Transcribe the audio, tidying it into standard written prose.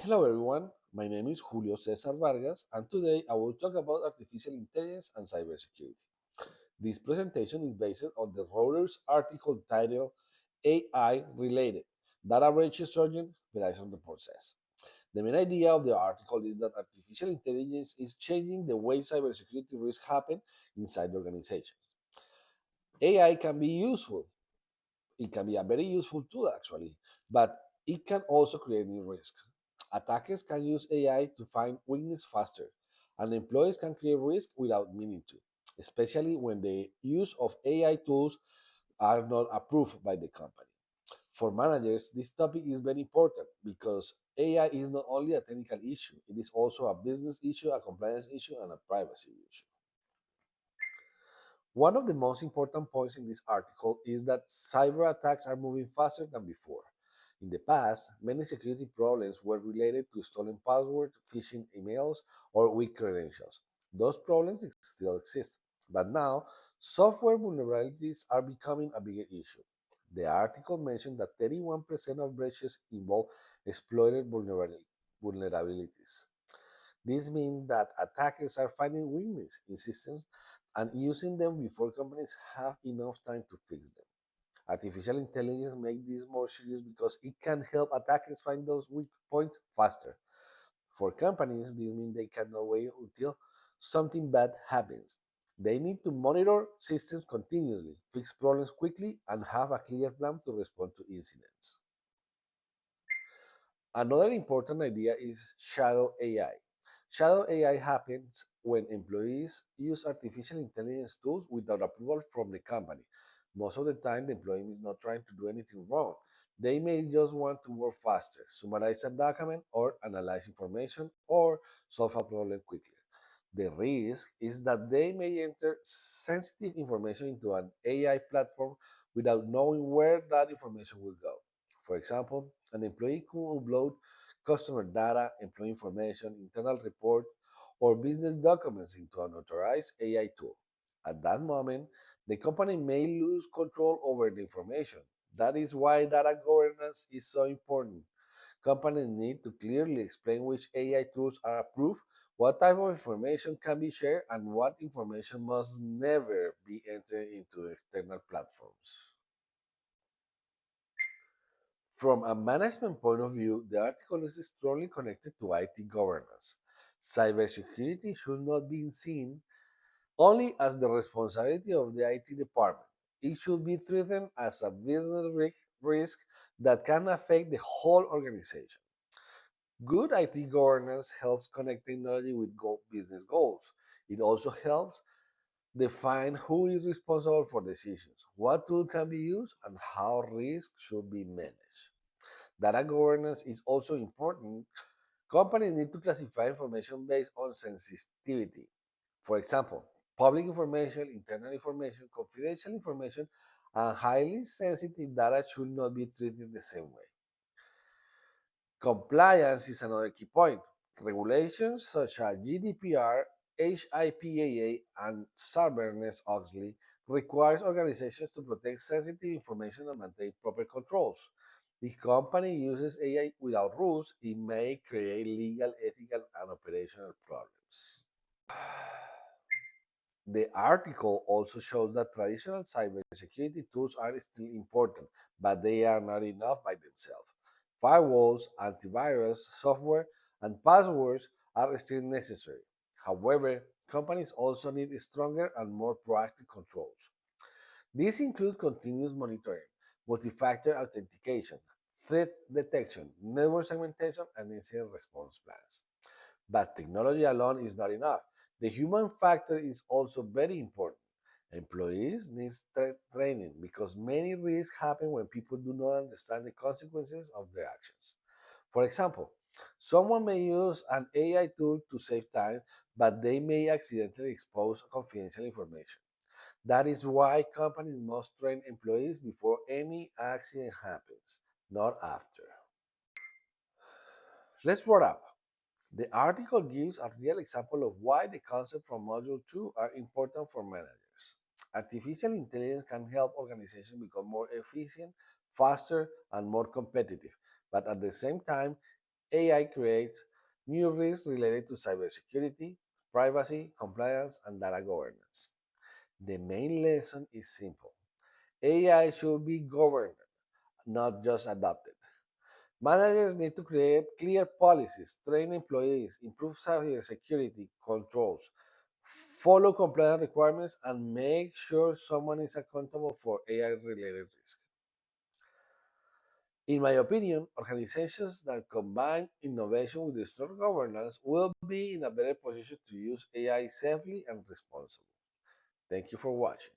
Hello everyone, my name is Julio Cesar Vargas and today I will talk about artificial intelligence and cybersecurity. This presentation is based on the Reuters article titled AI Related Data Breaches Surgeon, Verizon report says. The main idea of the article is that artificial intelligence is changing the way cybersecurity risks happen inside organizations. AI can be useful. It can be a very useful tool actually, but it can also create new risks. Attackers can use AI to find weakness faster, and employees can create risk without meaning to, especially when the use of AI tools are not approved by the company. For managers, this topic is very important because AI is not only a technical issue, it is also a business issue, a compliance issue, and a privacy issue. One of the most important points in this article is that cyber attacks are moving faster than before. In the past, many security problems were related to stolen passwords, phishing emails, or weak credentials. Those problems still exist, but now software vulnerabilities are becoming a bigger issue. The article mentioned that 31% of breaches involve exploited vulnerabilities. This means that attackers are finding weaknesses in systems and using them before companies have enough time to fix them. Artificial intelligence makes this more serious because it can help attackers find those weak points faster. For companies, this means they cannot wait until something bad happens. They need to monitor systems continuously, fix problems quickly, and have a clear plan to respond to incidents. Another important idea is shadow AI. Shadow AI happens when employees use artificial intelligence tools without approval from the company. Most of the time, the employee is not trying to do anything wrong. They may just want to work faster, summarize a document, or analyze information, or solve a problem quickly. The risk is that they may enter sensitive information into an AI platform without knowing where that information will go. For example, an employee could upload customer data, employee information, internal report, or business documents into an authorized AI tool. At that moment, the company may lose control over the information. That is why data governance is so important. Companies need to clearly explain which AI tools are approved, what type of information can be shared, and what information must never be entered into external platforms. From a management point of view, the article is strongly connected to IT governance. Cybersecurity should not be seen only as the responsibility of the IT department. It should be treated as a business risk that can affect the whole organization. Good IT governance helps connect technology with business goals. It also helps define who is responsible for decisions, what tool can be used, and how risk should be managed. Data governance is also important. Companies need to classify information based on sensitivity. For example, public information, internal information, confidential information, and highly sensitive data should not be treated the same way. Compliance is another key point. Regulations such as GDPR, HIPAA, and Sarbanes-Oxley requires organizations to protect sensitive information and maintain proper controls. If a company uses AI without rules, it may create legal, ethical, and operational problems. The article also shows that traditional cybersecurity tools are still important, but they are not enough by themselves. Firewalls, antivirus, software, and passwords are still necessary. However, companies also need stronger and more proactive controls. These include continuous monitoring, multi-factor authentication, threat detection, network segmentation, and incident response plans. But technology alone is not enough. The human factor is also very important. Employees need training because many risks happen when people do not understand the consequences of their actions. For example, someone may use an AI tool to save time, but they may accidentally expose confidential information. That is why companies must train employees before any accident happens, not after. Let's wrap up. The article gives a real example of why the concepts from Module 2 are important for managers. Artificial intelligence can help organizations become more efficient, faster, and more competitive. But at the same time, AI creates new risks related to cybersecurity, privacy, compliance, and data governance. The main lesson is simple: AI should be governed, not just adopted. Managers need to create clear policies, train employees, improve cybersecurity controls, follow compliance requirements, and make sure someone is accountable for AI related risks. In my opinion, organizations that combine innovation with strong governance will be in a better position to use AI safely and responsibly. Thank you for watching.